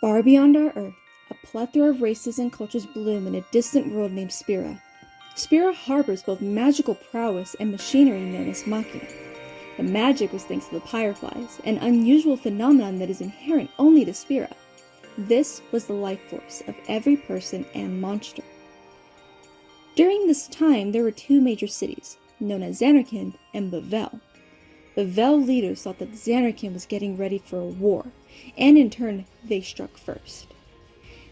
Far beyond our Earth, a plethora of races and cultures bloom in a distant world named Spira. Spira harbors both magical prowess and machinery known as Machina. The magic was thanks to the Pyreflies, an unusual phenomenon that is inherent only to Spira. This was the life force of every person and monster. During this time, there were two major cities, known as Zanarkand and Bavel. Bavel leaders thought that Zanarkand was getting ready for a war, and in turn, they struck first.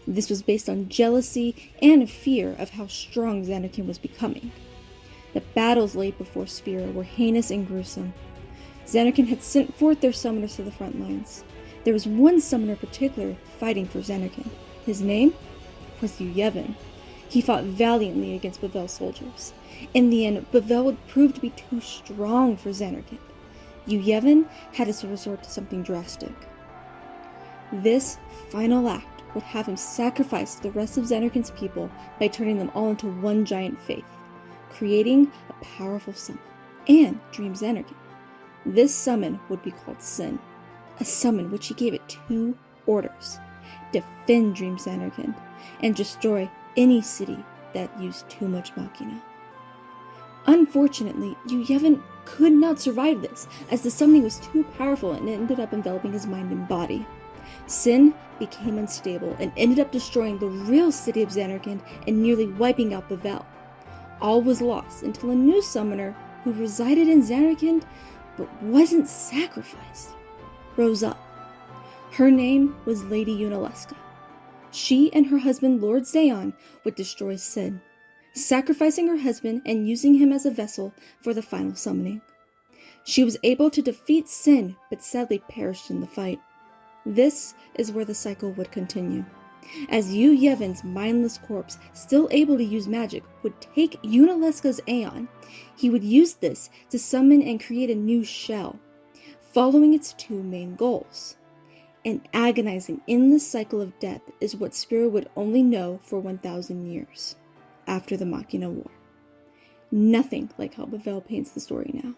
This was based on jealousy and fear of how strong Zanarkand was becoming. The battles laid before Spira were heinous and gruesome. Zanarkand had sent forth their summoners to the front lines. There was one summoner in particular fighting for Zanarkand. His name was Yevon. He fought valiantly against Bavel's soldiers. In the end, Bavel would prove to be too strong for Zanarkand. Yevon had to resort to something drastic. This final act would have him sacrifice the rest of Zanarkand's people by turning them all into one giant faith, creating a powerful summon, and Dream Zanarkand. This summon would be called Sin, a summon which he gave it two orders: defend Dream Zanarkand, and destroy any city that used too much Machina. Unfortunately, Yevon could not survive this, as the summoning was too powerful and it ended up enveloping his mind and body. Sin became unstable and ended up destroying the real city of Zanarkand and nearly wiping out Bavel. All was lost until a new summoner, who resided in Zanarkand but wasn't sacrificed, rose up. Her name was Lady Yunalesca. She and her husband Lord Zaon would destroy Sin, sacrificing her husband and using him as a vessel for the final summoning. She was able to defeat Sin, but sadly perished in the fight. This is where the cycle would continue, as Yevon's mindless corpse, still able to use magic, would take Yunalesca's Aeon. He would use this to summon and create a new shell, following its two main goals. And agonizing in this cycle of death is what Spira would only know for 1,000 years, after the Machina War. Nothing like how Bavel paints the story now.